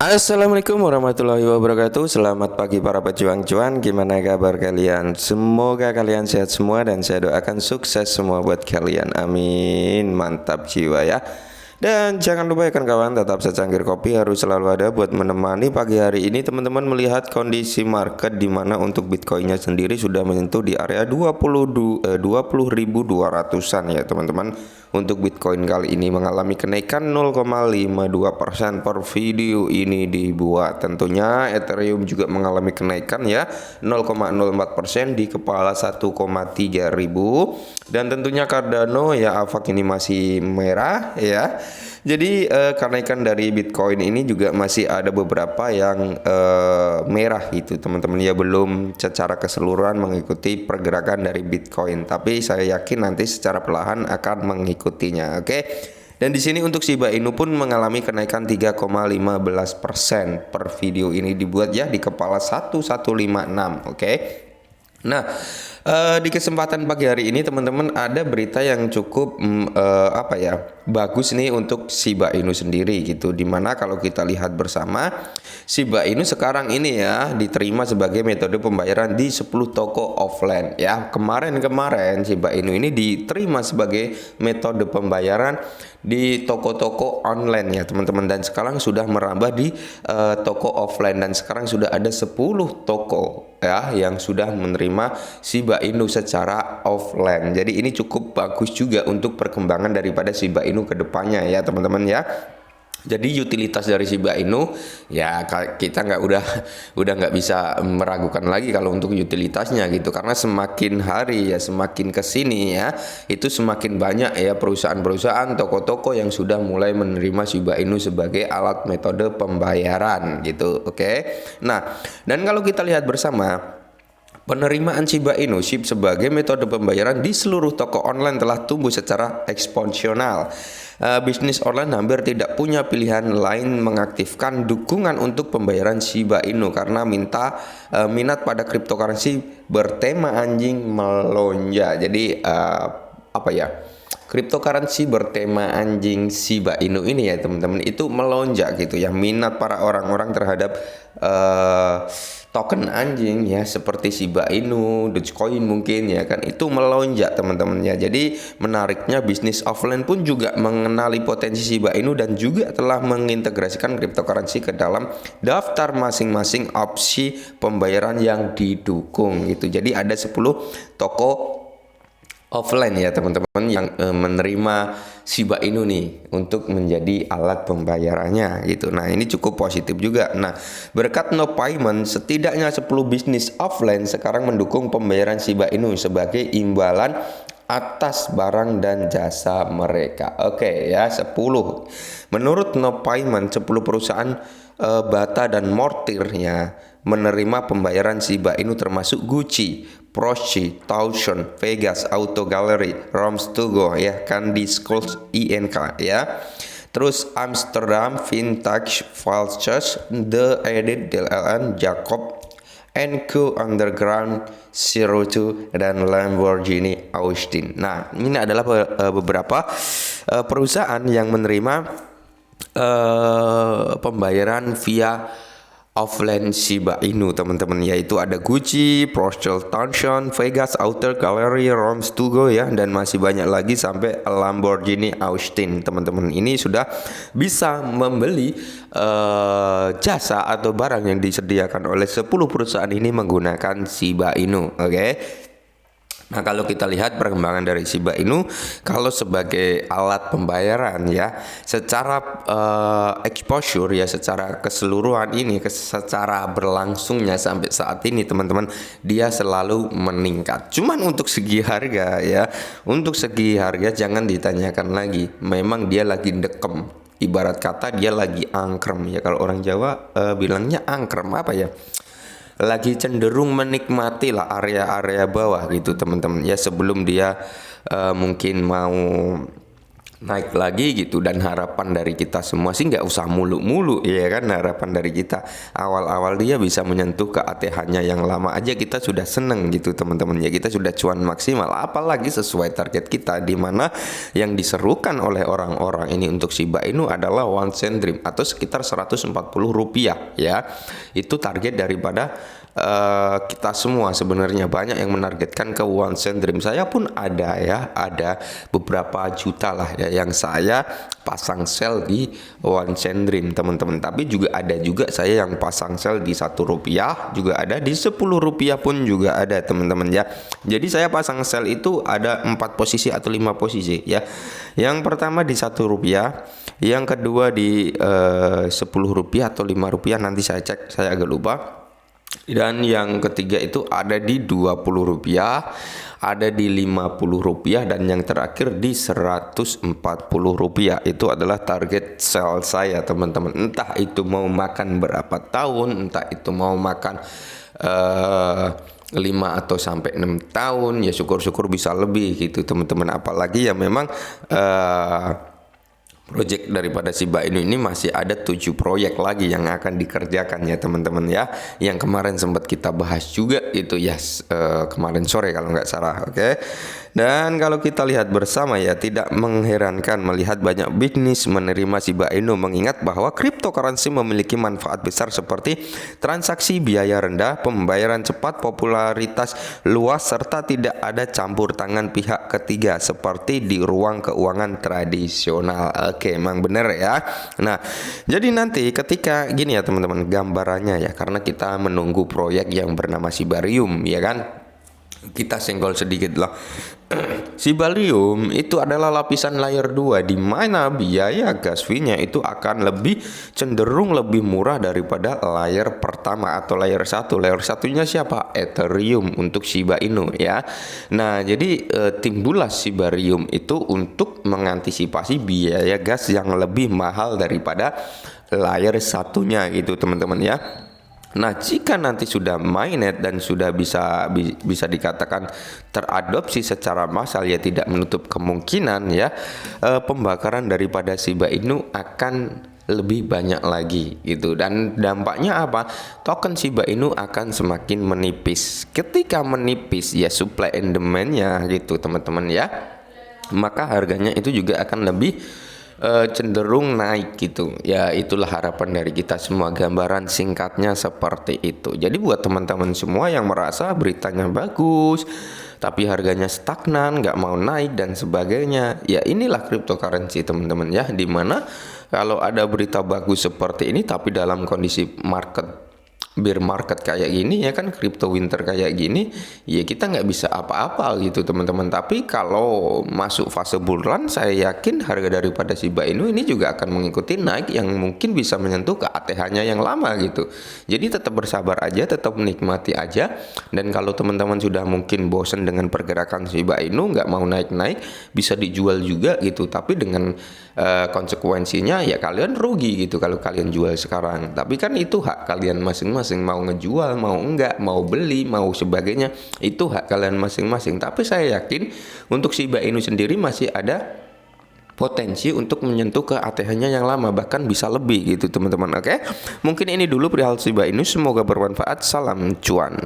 Assalamualaikum warahmatullahi wabarakatuh. Selamat pagi para pejuang cuan. Gimana kabar kalian? Semoga kalian sehat semua dan saya doakan sukses semua buat kalian. Amin. Mantap jiwa ya. Dan jangan lupa ya kawan, tetap secangkir kopi harus selalu ada buat menemani pagi hari ini. Teman-teman melihat kondisi market di mana untuk Bitcoinnya sendiri sudah menyentuh di area 20.200-an ya teman-teman. Untuk Bitcoin kali ini mengalami kenaikan 0,52% per video ini dibuat. Tentunya Ethereum juga mengalami kenaikan ya 0,04% di kepala 1,3 ribu. Dan tentunya Cardano ya AVAX ini masih merah ya. Jadi kenaikan dari Bitcoin ini juga masih ada beberapa yang merah gitu teman-teman ya, belum secara keseluruhan mengikuti pergerakan dari Bitcoin, tapi saya yakin nanti secara perlahan akan mengikutinya. Oke. Dan di sini untuk Shiba Inu pun mengalami kenaikan 3,15% per video ini dibuat ya di kepala 1156. Oke. Nah, di kesempatan pagi hari ini teman-teman ada berita yang cukup bagus nih untuk Shiba Inu sendiri gitu. Dimana kalau kita lihat bersama, Shiba Inu sekarang ini ya diterima sebagai metode pembayaran di 10 toko offline ya. Kemarin Shiba Inu ini diterima sebagai metode pembayaran di toko-toko online ya teman-teman, dan sekarang sudah merambah di toko offline, dan sekarang sudah ada 10 toko ya yang sudah menerima Shiba Inu secara offline. Jadi ini cukup bagus juga untuk perkembangan daripada Shiba Inu ke depannya ya teman-teman ya. Jadi utilitas dari Shiba Inu ya kita udah nggak bisa meragukan lagi kalau untuk utilitasnya gitu, karena semakin hari ya semakin kesini ya itu semakin banyak ya perusahaan-perusahaan, toko-toko yang sudah mulai menerima Shiba Inu sebagai alat metode pembayaran gitu. Oke. Nah, dan kalau kita lihat bersama, penerimaan Shiba Inu SHIB sebagai metode pembayaran di seluruh toko online telah tumbuh secara eksponensial. Bisnis online hampir tidak punya pilihan lain mengaktifkan dukungan untuk pembayaran Shiba Inu karena minat pada cryptocurrency bertema anjing melonjak. Jadi cryptocurrency bertema anjing Shiba Inu ini ya teman-teman itu melonjak gitu ya, minat para orang-orang terhadap token anjing ya seperti Shiba Inu, Dogecoin mungkin ya kan, itu melonjak teman-teman ya. Jadi menariknya bisnis offline pun juga mengenali potensi Shiba Inu dan juga telah mengintegrasikan cryptocurrency ke dalam daftar masing-masing opsi pembayaran yang didukung gitu. Jadi ada 10 toko offline ya teman-teman yang menerima Shiba Inu nih untuk menjadi alat pembayarannya gitu. Nah, ini cukup positif juga. Nah, berkat no payment, setidaknya 10 bisnis offline sekarang mendukung pembayaran Shiba Inu sebagai imbalan atas barang dan jasa mereka. Oke ya, 10. Menurut no payment, 10 perusahaan bata dan mortirnya menerima pembayaran Shiba Inu termasuk Gucci, Porsche, Taution, Vegas Auto Gallery, Roms2Go ya, Candy Schools INK ya. Terus Amsterdam Vintage Vultures, The Edit DLN, Jacob NQ Underground, Zero2, dan Lamborghini Austin. Nah, ini adalah beberapa perusahaan yang menerima pembayaran via offline Shiba Inu teman-teman, yaitu ada Gucci, Porsche, Taution, Vegas Auto Gallery, Roms2Go ya, dan masih banyak lagi sampai Lamborghini Austin teman-teman. Ini sudah bisa membeli jasa atau barang yang disediakan oleh 10 perusahaan ini menggunakan Shiba Inu. Oke. Nah, kalau kita lihat perkembangan dari Shiba Inu kalau sebagai alat pembayaran ya, secara exposure ya, secara keseluruhan ini, secara berlangsungnya sampai saat ini teman-teman, dia selalu meningkat. Cuman untuk segi harga ya, untuk segi harga jangan ditanyakan lagi, memang dia lagi dekem. Ibarat kata dia lagi angkrem ya, kalau orang Jawa bilangnya angkrem apa ya, lagi cenderung menikmati lah area-area bawah gitu teman-teman ya, sebelum dia mungkin mau naik lagi gitu. Dan harapan dari kita semua sih nggak usah mulu-mulu ya kan, harapan dari kita awal-awal dia bisa menyentuh ke ATH-nya yang lama aja kita sudah seneng gitu teman-teman ya, kita sudah cuan maksimal, apalagi sesuai target kita, di mana yang diserukan oleh orang-orang ini untuk Shiba Inu adalah one cent dream atau sekitar Rp140 ya. Itu target daripada kita semua. Sebenarnya banyak yang menargetkan ke one cent dream. Saya pun ada ya, ada beberapa juta lah ya yang saya pasang sel di one cent dream teman-teman. Tapi juga ada juga saya yang pasang sel di Rp1, juga ada di Rp10 pun juga ada teman-teman ya. Jadi saya pasang sel itu ada 4 posisi atau 5 posisi ya. Yang pertama di Rp1, yang kedua di Rp10 atau Rp5, nanti saya cek, saya agak lupa. Dan yang ketiga itu ada di Rp20, ada di Rp50, dan yang terakhir di Rp140. Itu adalah target sell saya teman-teman. Entah itu mau makan berapa tahun, entah itu mau makan 5 atau sampai 6 tahun, ya syukur-syukur bisa lebih gitu teman-teman. Apalagi ya memang proyek daripada Shiba Inu ini masih ada 7 proyek lagi yang akan dikerjakan ya teman-teman ya, yang kemarin sempat kita bahas juga itu ya, kemarin sore kalau nggak salah. Oke. Dan kalau kita lihat bersama ya, tidak mengherankan melihat banyak bisnis menerima Shiba Inu, mengingat bahwa cryptocurrency memiliki manfaat besar seperti transaksi biaya rendah, pembayaran cepat, popularitas luas, serta tidak ada campur tangan pihak ketiga seperti di ruang keuangan tradisional. Oke, emang bener ya. Nah, jadi nanti ketika gini ya teman-teman, gambarannya ya, karena kita menunggu proyek yang bernama Shibarium ya kan, kita senggol sedikit lah. Shibarium itu adalah lapisan layer 2 di mana biaya gas fee-nya itu akan lebih cenderung lebih murah daripada layer pertama atau layer 1. Layer satunya siapa? Ethereum untuk Shiba Inu ya. Nah, jadi timbullah Shibarium itu untuk mengantisipasi biaya gas yang lebih mahal daripada layer satunya gitu teman-teman ya. Nah, jika nanti sudah mainnet dan sudah bisa dikatakan teradopsi secara massal, ya tidak menutup kemungkinan ya pembakaran daripada Shiba Inu akan lebih banyak lagi gitu. Dan dampaknya apa? Token Shiba Inu akan semakin menipis. Ketika menipis ya supply and demand-nya gitu teman-teman ya, maka harganya itu juga akan lebih cenderung naik gitu ya. Itulah harapan dari kita semua, gambaran singkatnya seperti itu. Jadi buat teman-teman semua yang merasa beritanya bagus tapi harganya stagnan, nggak mau naik dan sebagainya, ya inilah cryptocurrency teman-teman ya, dimana kalau ada berita bagus seperti ini tapi dalam kondisi bear market kayak gini ya kan, crypto winter kayak gini, ya kita nggak bisa apa-apa gitu teman-teman. Tapi kalau masuk fase bull run, saya yakin harga daripada Shiba Inu ini juga akan mengikuti naik yang mungkin bisa menyentuh ke ATH-nya yang lama gitu. Jadi tetap bersabar aja, tetap menikmati aja. Dan kalau teman-teman sudah mungkin bosen dengan pergerakan Shiba Inu, nggak mau naik-naik, bisa dijual juga gitu. Tapi dengan konsekuensinya ya kalian rugi gitu kalau kalian jual sekarang. Tapi kan itu hak kalian masing-masing, mau ngejual, mau enggak, mau beli, mau sebagainya, itu hak kalian masing-masing. Tapi saya yakin untuk Shiba Inu sendiri masih ada potensi untuk menyentuh ke ATH-nya yang lama, bahkan bisa lebih gitu teman-teman. Oke, mungkin ini dulu perihal Shiba Inu, semoga bermanfaat. Salam cuan.